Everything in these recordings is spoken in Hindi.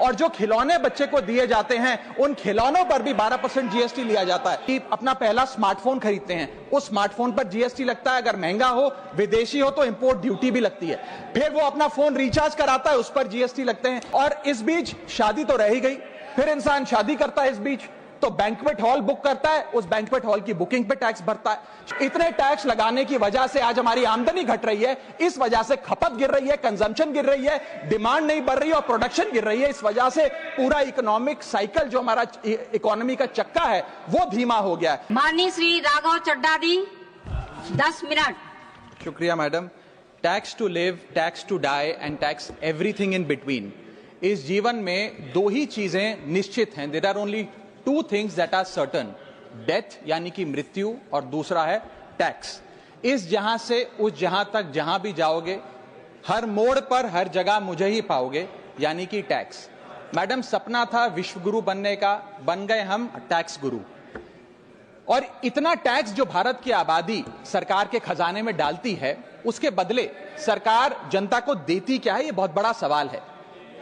और जो खिलौने बच्चे को दिए जाते हैं उन खिलौनों पर भी 12% जीएसटी लिया जाता है। कि अपना पहला स्मार्टफोन खरीदते हैं, उस स्मार्टफोन पर जीएसटी लगता है, अगर महंगा हो, विदेशी हो तो इंपोर्ट ड्यूटी भी लगती है। फिर वो अपना फोन रिचार्ज कराता है, उस पर जीएसटी लगते हैं। और इस बीच शादी तो रह ही गई, फिर इंसान शादी करता है, इस बीच तो बैंक्वेट हॉल बुक करता है, उस बैंक्वेट हॉल की बुकिंग पे टैक्स भरता है। इतने टैक्स लगाने की वजह से आज हमारी आमदनी घट रही है, इस वजह से खपत गिर रही है, कंजम्पशन गिर रही है, डिमांड नहीं बढ़ रही है और प्रोडक्शन गिर रही है। इस वजह से पूरा इकोनॉमिक साइकिल जो हमारा इकोनॉमी का चक्का है वो धीमा हो गया है। माननीय श्री राघव चड्ढा जी 10 मिनट। शुक्रिया madam. Tax to live, tax to die and tax everything in between. इस जीवन में दो ही चीजें निश्चित हैं। There are only two things that are certain, death यानी कि मृत्यु, और दूसरा है टैक्स। इस जहां से उस जहां तक जहां भी जाओगे, हर मोड़ पर हर जगह मुझे ही पाओगे, यानी कि टैक्स। मैडम, सपना था विश्व गुरु बनने का, बन गए हम टैक्स गुरु। और इतना टैक्स जो भारत की आबादी सरकार के खजाने में डालती है, उसके बदले सरकार जनता को देती क्या है, यह बहुत बड़ा सवाल है।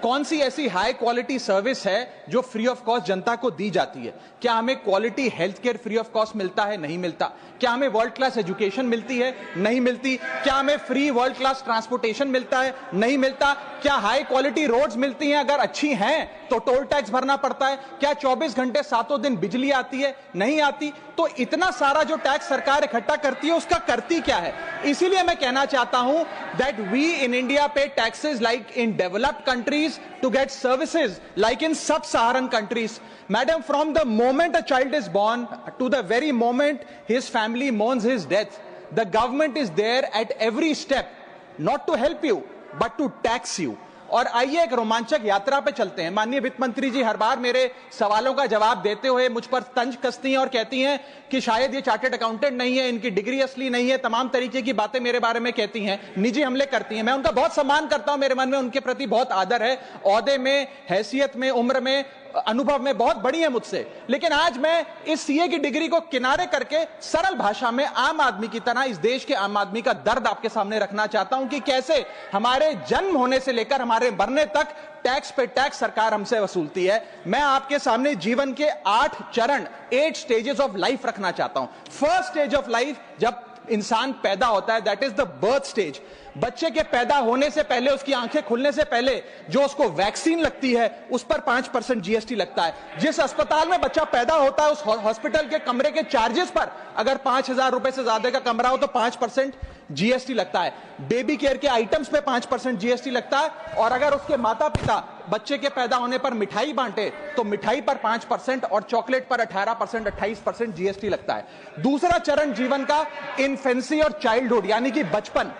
कौन सी ऐसी हाई क्वालिटी सर्विस है जो फ्री ऑफ कॉस्ट जनता को दी जाती है? क्या हमें quality health care free of cost मिलता है? नहीं मिलता। क्या हमें वर्ल्ड क्लास एजुकेशन मिलती है? नहीं मिलती। क्या हमें फ्री वर्ल्ड क्लास ट्रांसपोर्टेशन मिलता है? नहीं मिलता। क्या हाई क्वालिटी रोड्स मिलती हैं? अगर अच्छी हैं तो टोल टैक्स भरना पड़ता है। क्या 24 घंटे 7 दिन बिजली आती है? नहीं आती। तो इतना सारा जो टैक्स सरकार इकट्ठा करती है, उसका करती क्या है? इसीलिए मैं कहना चाहता हूं that we in India pay taxes like in developed countries to get services like in sub Saharan countries. Madam, from the moment a child is born to the very moment his family mourns his death, the government is there at every step, not to help you, but to tax you. और आइए एक रोमांचक यात्रा पे चलते हैं। माननीय वित्त मंत्री जी हर बार मेरे सवालों का जवाब देते हुए मुझ पर तंज कसती हैं और कहती हैं कि शायद ये चार्टर्ड अकाउंटेंट नहीं है, इनकी डिग्री असली नहीं है, तमाम तरीके की बातें मेरे बारे में कहती हैं, निजी हमले करती हैं। मैं उनका बहुत सम्मान करता हूं, मेरे मन में उनके प्रति बहुत आदर है, ओहदे में, हैसियत में, उम्र में, अनुभव में बहुत बड़ी है मुझसे। लेकिन आज मैं इस सीए की डिग्री को किनारे करके सरल भाषा में आम आदमी की तरह इस देश के आम आदमी का दर्द आपके सामने रखना चाहता हूं कि कैसे हमारे जन्म होने से लेकर हमारे मरने तक टैक्स पे टैक्स सरकार हमसे वसूलती है। मैं आपके सामने जीवन के 8 चरण, 8 स्टेजेस ऑफ लाइफ रखना चाहता हूं। फर्स्ट स्टेज ऑफ लाइफ, जब इंसान पैदा होता है, that is the birth stage. बच्चे के पैदा होने से पहले, उसकी आंखें खुलने से पहले जो उसको वैक्सीन लगती है, उस पर 5% जीएसटी लगता है। जिस अस्पताल में बच्चा पैदा होता है, उस हॉस्पिटल के कमरे के चार्जेस पर अगर 5,000 रुपए से ज्यादा का कमरा हो तो 5% जीएसटी लगता है। बेबी केयर के आइटम्स पे 5% जीएसटी लगता है। और अगर उसके माता पिता बच्चे के पैदा होने पर मिठाई बांटे तो मिठाई पर 5% और चॉकलेट पर 18%, 28% जीएसटी लगता है। दूसरा चरण जीवन का इन्फेंसी और चाइल्डहुड यानी कि बचपन।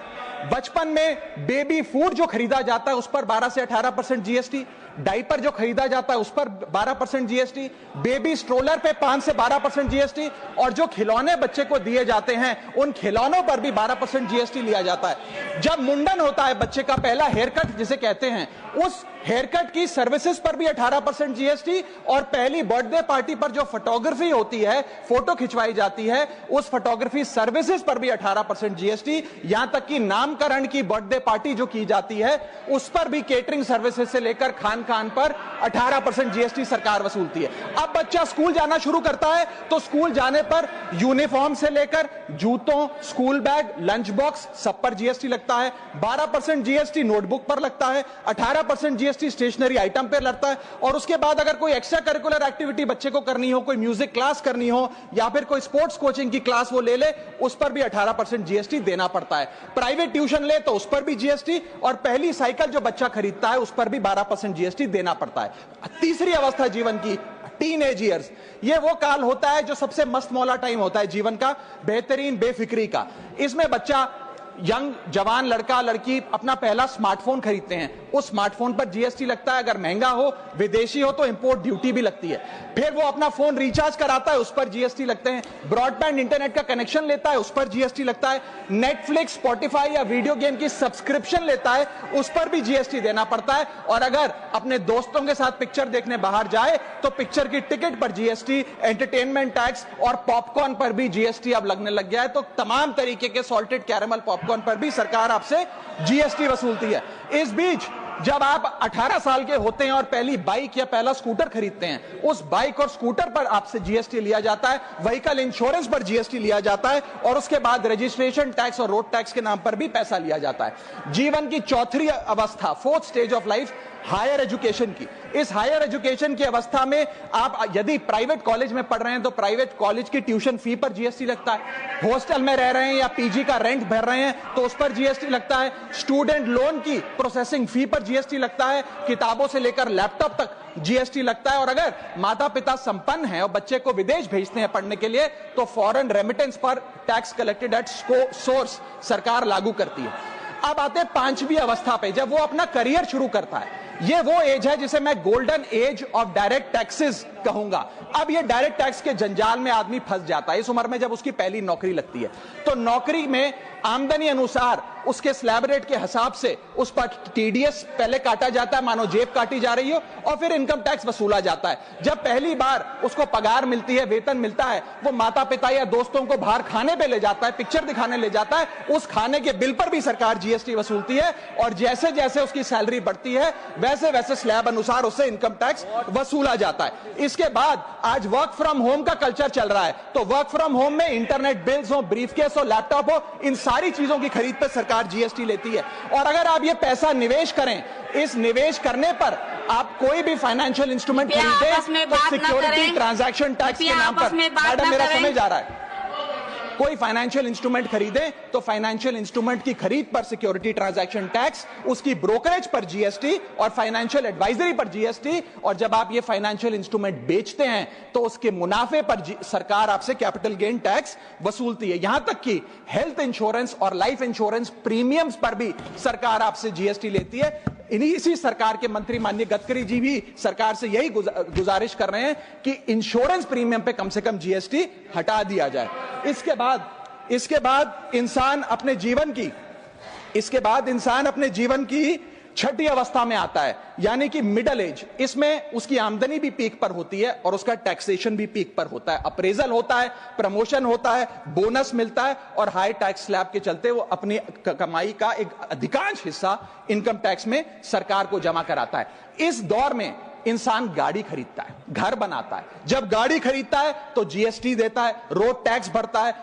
बचपन में बेबी फूड जो खरीदा जाता है उस पर 12 से 18% जीएसटी, डाइपर जो खरीदा जाता है उस पर 12% जीएसटी, बेबी स्ट्रोलर पे 5 से 12% जीएसटी, और जो खिलौने बच्चे को दिए जाते हैं उन खिलौनों पर भी 12% जीएसटी लिया जाता है। जब मुंडन होता है बच्चे का, पहला हेयर कट जिसे कहते हैं, उस हेयर कट की सर्विसेज पर भी 18% जीएसटी, और पहली बर्थडे पार्टी पर जो फोटोग्राफी होती है, फोटो खिंचवाई जाती है, उस फोटोग्राफी सर्विसेज पर भी 18% जीएसटी। यहां तक कि नामकरण की बर्थडे पार्टी जो की जाती है उस पर भी केटरिंग सर्विसेज से लेकर खान पर 18% जीएसटी सरकार वसूलती है। अब बच्चा स्कूल जाना शुरू करता है तो स्कूल जाने पर यूनिफॉर्म से लेकर जूतों, स्कूल बैग, लंच बॉक्स सब पर जीएसटी लगता है। 12% जीएसटी नोटबुक पर लगता है, 18% जीएसटी स्टेशनरी आइटम पर लगता है। और उसके बाद अगर कोई एक्स्ट्रा करिकुलर एक्टिविटी बच्चे को करनी हो, कोई म्यूजिक क्लास करनी हो या फिर कोई स्पोर्ट्स कोचिंग की क्लास वो ले, उस पर भी 18% जीएसटी देना पड़ता है। प्राइवेट ट्यूशन ले तो उस पर भी जीएसटी, और पहली साइकिल जो बच्चा खरीदता है उस पर भी 12% जीएसटी देना पड़ता है। तीसरी अवस्था जीवन की, टीनेज ईयर्स, ये वो काल होता है जो सबसे मस्त मौला टाइम होता है जीवन का, बेहतरीन बेफिक्री का। इसमें बच्चा, यंग जवान लड़का लड़की अपना पहला स्मार्टफोन खरीदते हैं, उस स्मार्टफोन पर जीएसटी लगता है, अगर महंगा हो, विदेशी हो तो इंपोर्ट ड्यूटी भी लगती है। फिर वो अपना फोन रिचार्ज कराता है, उस पर जीएसटी लगते हैं। ब्रॉडबैंड इंटरनेट का कनेक्शन लेता है, उस पर जीएसटी लगता है। नेटफ्लिक्स, स्पॉटिफाई या वीडियो गेम की सब्सक्रिप्शन लेता है, उस पर भी जीएसटी देना पड़ता है। और अगर अपने दोस्तों के साथ पिक्चर देखने बाहर जाए तो पिक्चर की टिकट पर जीएसटी, एंटरटेनमेंट टैक्स और पॉपकॉर्न पर भी जीएसटी अब लगने लग गया है। तो तमाम तरीके के सॉल्टेड कैरेमल पॉपकॉर्न पर भी सरकार आपसे जीएसटी वसूलती है। इस बीच जब आप 18 साल के होते हैं और पहली बाइक या पहला स्कूटर खरीदते हैं, उस बाइक और स्कूटर पर आपसे जीएसटी लिया जाता है, व्हीकल इंश्योरेंस पर जीएसटी लिया जाता है, और उसके बाद रजिस्ट्रेशन टैक्स और रोड टैक्स के नाम पर भी पैसा लिया जाता है। जीवन की चौथी अवस्था, fourth stage of life, higher education की। इस हायर एजुकेशन की अवस्था में आप यदि प्राइवेट कॉलेज में पढ़ रहे हैं तो प्राइवेट कॉलेज की ट्यूशन फी पर जीएसटी लगता है। हॉस्टल में रह रहे हैं या पीजी का रेंट भर रहे हैं तो उस पर जीएसटी लगता है। स्टूडेंट लोन की प्रोसेसिंग फी पर जीएसटी लगता है। किताबों से लेकर लैपटॉप तक जीएसटी लगता है। और अगर माता पिता संपन्न हैं और बच्चे को विदेश भेजते हैं पढ़ने के लिए तो फॉरेन रेमिटेंस पर टैक्स कलेक्टेड एट सोर्स सरकार लागू करती है। अब आते हैं पांचवी अवस्था पे, जब वो अपना करियर शुरू करता है। ये वो एज है जिसे मैं golden age of direct taxes कहूंगा। अब ये डायरेक्ट टैक्स के जंजाल में आदमी फंस जाता है इस उम्र में, जब उसकी पहली नौकरी लगती है। तो नौकरी में आमदनी अनुसार उसके स्लैब रेट के हिसाब से उस पर टीडीएस पहले काटा जाता है, मानो जेब काटी जा रही हो, और फिर इनकम टैक्स वसूला जाता है। जब पहली बार उसको पगार मिलती है, वेतन मिलता है, वो माता पिता या दोस्तों को बाहर खाने पे ले जाता है, पिक्चर दिखाने ले जाता है, उस खाने के बिल पर भी सरकार जीएसटी वसूलती है। और जैसे जैसे उसकी सैलरी बढ़ती है वैसे वैसे स्लैब अनुसार उससे इनकम टैक्स वसूला जाता है। इसके बाद आज वर्क फ्रॉम होम का कल्चर चल रहा है, तो वर्क फ्रॉम होम में इंटरनेट बिल्स हो, ब्रीफकेस हो, लैपटॉप हो, इन सारी चीजों की खरीद पर सरकार जीएसटी लेती है। और अगर आप ये पैसा निवेश करें, इस निवेश करने पर आप कोई भी फाइनेंशियल इंस्ट्रूमेंट खरीदें तो सिक्योरिटी ट्रांजैक्शन टैक्स के नाम पर, मैडम मेरा समय जा रहा है, कोई फाइनेंशियल इंस्ट्रूमेंट खरीदे तो फाइनेंशियल इंस्ट्रूमेंट की खरीद पर सिक्योरिटी ट्रांजैक्शन टैक्स, उसकी ब्रोकरेज पर जीएसटी और फाइनेंशियल एडवाइजरी पर जीएसटी। और जब आप ये फाइनेंशियल इंस्ट्रूमेंट बेचते हैं तो उसके मुनाफे पर सरकार आपसे कैपिटल गेन टैक्स वसूलती है। यहां तक कि हेल्थ इंश्योरेंस और लाइफ इंश्योरेंस प्रीमियम्स पर भी सरकार आपसे जीएसटी लेती है। इसी सरकार के मंत्री माननीय गडकरी जी भी सरकार से यही गुजारिश कर रहे हैं कि इंश्योरेंस प्रीमियम पे कम से कम जीएसटी हटा दिया जाए। इसके बाद इंसान अपने जीवन की छठी अवस्था में आता है, यानी कि मिडिल एज। इसमें उसकी आमदनी भी पीक पर होती है और उसका टैक्सेशन भी पीक पर होता है। अप्रेजल होता है, प्रमोशन होता है, बोनस मिलता है, और हाई टैक्स स्लैब के चलते वो अपनी कमाई का एक अधिकांश हिस्सा इनकम टैक्स में सरकार को जमा कराता है। इस दौर में इंसान गाड़ी खरीदता है, घर बनाता है। जब गाड़ी खरीदता है तो जीएसटी देता है, रोड टैक्स भरता है,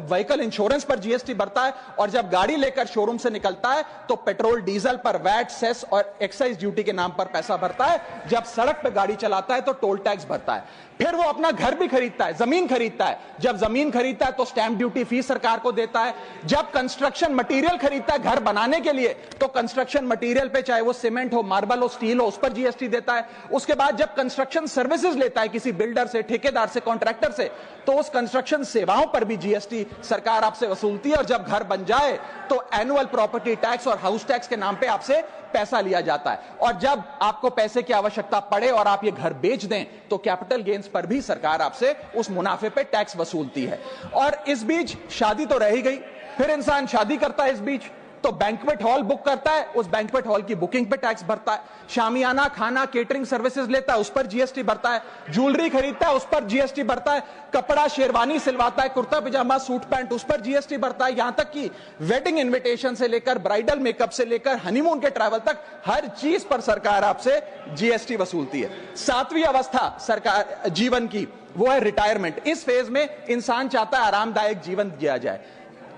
व्हीकल इंश्योरेंस पर जीएसटी भरता है, और जब गाड़ी लेकर शोरूम से निकलता है तो पेट्रोल डीजल पर वैट, सेस और एक्साइज ड्यूटी के नाम पर पैसा भरता है। जब सड़क पर गाड़ी चलाता है तो टोल टैक्स भरता है। फिर वो अपना घर भी खरीदता है, जमीन खरीदता है। जब जमीन खरीदता है तो स्टैंप ड्यूटी फीस सरकार को देता है। जब कंस्ट्रक्शन मटेरियल खरीदता है घर बनाने के लिए तो कंस्ट्रक्शन मटेरियल पे, चाहे वो सीमेंट हो, मार्बल हो, स्टील हो, उस पर जीएसटी देता है। उसके बाद जब कंस्ट्रक्शन सर्विसेज लेता है किसी बिल्डर से, ठेकेदार से, कॉन्ट्रैक्टर से, तो उस कंस्ट्रक्शन सेवाओं पर भी जीएसटी सरकार आपसे वसूलती है। और जब घर बन जाए तो एनुअल प्रॉपर्टी टैक्स और हाउस टैक्स के नाम पे आपसे पैसा लिया जाता है। और जब आपको पैसे की आवश्यकता पड़े और आप ये घर बेच दें तो कैपिटल गेन्स पर भी सरकार आपसे उस मुनाफे पे टैक्स वसूलती है। और इस बीच शादी तो रह ही गई, फिर इंसान शादी करता है, इस बीच तो बैंक्वेट हॉल बुक करता है, उस बैंक्वेट हॉल की बुकिंग पे टैक्स भरता है। शामियाना, खाना, केटरिंग सर्विसेज लेता है, उस पर जीएसटी भरता है। ज्वेलरी खरीदता है, उस पर जीएसटी भरता है। कपड़ा, शेरवानी सिलवाता है, कुर्ता पजामा, सूट पैंट, उस पर जीएसटी भरता है। यहां तक कि वेडिंग इन्विटेशन से लेकर, ब्राइडल मेकअप से लेकर, हनीमून के ट्रैवल तक हर चीज पर सरकार आपसे जीएसटी वसूलती है। सातवीं अवस्था सरकार जीवन की, वो है रिटायरमेंट। इस फेज में इंसान चाहता है आरामदायक जीवन जिया जाए,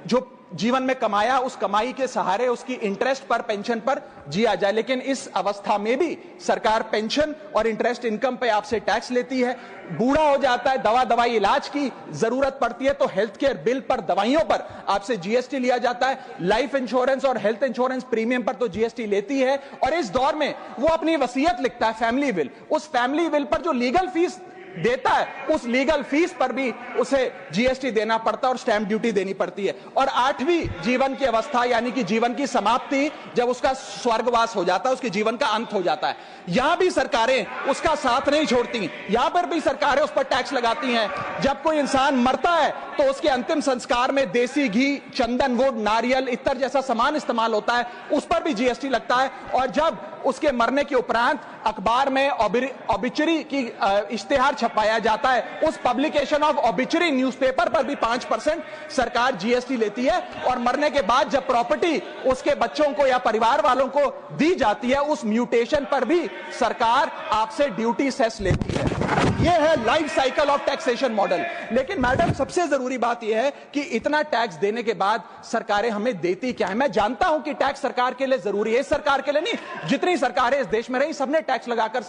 जो जीवन में कमाया उस कमाई के सहारे उसकी इंटरेस्ट पर, पेंशन पर जिया जाए। लेकिन इस अवस्था में भी सरकार पेंशन और इंटरेस्ट इनकम पे आपसे टैक्स लेती है। बूढ़ा हो जाता है, दवाई इलाज की जरूरत पड़ती है तो हेल्थ केयर बिल पर, दवाइयों पर आपसे जीएसटी लिया जाता है। लाइफ इंश्योरेंस और हेल्थ इंश्योरेंस प्रीमियम पर तो जीएसटी लेती है। और इस दौर में वो अपनी वसीयत लिखता है, फैमिली विल। उस फैमिली विल पर जो लीगल फीस देता है, उस लीगल फीस पर भी उसे जीएसटी देना पड़ता है और स्टैंप ड्यूटी देनी पड़ती है। और आठवीं जीवन की अवस्था, यानी कि जीवन की समाप्ति, जब उसका स्वर्गवास हो जाता है, उसके जीवन का अंत हो जाता है, यहां भी सरकारें उसका साथ नहीं छोड़ती। यहां पर भी सरकारें उस पर टैक्स लगाती हैं। जब कोई इंसान मरता है तो उसके अंतिम संस्कार में देसी घी, चंदन वुड, नारियल इत्र जैसा सामान इस्तेमाल होता है, उस पर भी जीएसटी लगता है। और जब उसके मरने के उपरांत अखबार में ऑबिचुरी की इश्तेहार छपाया जाता है, उस पब्लिकेशन ऑफ ऑबिचुरी न्यूज़पेपर पर भी 5% सरकार जीएसटी लेती है। और मरने के बाद जब प्रॉपर्टी उसके बच्चों को या परिवार वालों को दी जाती है, उस म्यूटेशन पर भी सरकार आपसे ड्यूटी सेस लेती है। यह है life cycle of taxation model. लेकिन मैडम, सबसे जरूरी बात यह है कि इतना टैक्स देने के बाद सरकारें हमें देती क्या है। मैं जानता हूं कि टैक्स सरकार के लिए जरूरी है, इस सरकार के लिए नहीं, जितनी सरकारें इस देश में रही सबने टैक्स लगाकर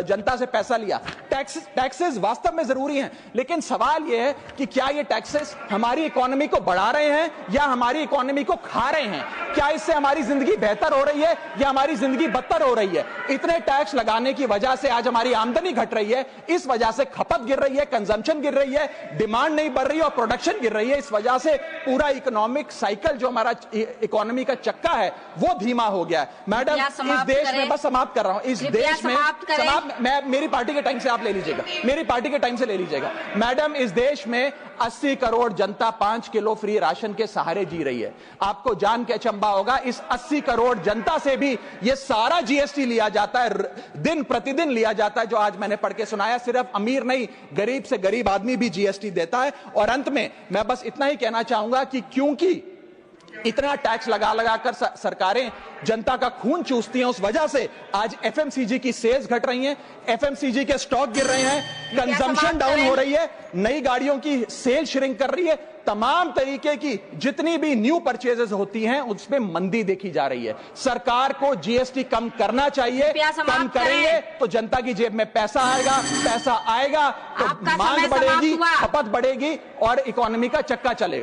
जनता से पैसा लिया। टैक्सेस वास्तव में जरूरी हैं, लेकिन सवाल यह है कि क्या ये टैक्सेस हमारी इकोनॉमी को बढ़ा रहे हैं या हमारी इकोनॉमी को खा रहे हैं? क्या इससे हमारी जिंदगी बेहतर हो रही है या हमारी जिंदगी बदतर हो रही है? इतने टैक्स लगाने की वजह से आज हमारी आमदनी घट रही है, इस वजह से खपत गिर रही है, कंजम्पशन गिर रही है, डिमांड नहीं बढ़ रही है और प्रोडक्शन गिर रही है। इस वजह से पूरा इकोनॉमिक साइकिल जो हमारा इकोनॉमी का चक्का है वो धीमा हो गया है। मैडम, इस देश में, बस समाप्त कर रहा हूं, इस देश में मैं मेरी पार्टी के टाइम से आप ले लीजिएगा, मेरी पार्टी के टाइम से ले लीजिएगा। मैडम, इस देश में 80 करोड़ जनता 5 किलो फ्री राशन के सहारे जी रही है। आपको जान के अचंभा होगा, इस 80 करोड़ जनता से भी ये सारा जीएसटी लिया जाता है, दिन प्रतिदिन लिया जाता है, जो आज मैंने पढ़ के सुनाया। सिर्फ अमीर नहीं, गरीब से गरीब आदमी भी जीएसटी देता है। और अंत में मैं बस इतना ही कहना चाहूंगा कि क्योंकि इतना टैक्स लगा कर सरकारें जनता का खून चूसती हैं, उस वजह से आज एफएमसीजी की सेल्स घट रही हैं, एफएमसीजी के स्टॉक गिर रहे हैं, कंजम्पशन डाउन हो रही है, नई गाड़ियों की सेल श्रिंक कर रही है। तमाम तरीके की जितनी भी न्यू परचेजेस होती हैं उसमें मंदी देखी जा रही है। सरकार को जीएसटी कम करना चाहिए, कम करेंगे तो जनता की जेब में पैसा आएगा तो मांग बढ़ेगी, खपत बढ़ेगी और इकोनॉमी का चक्का चलेगा।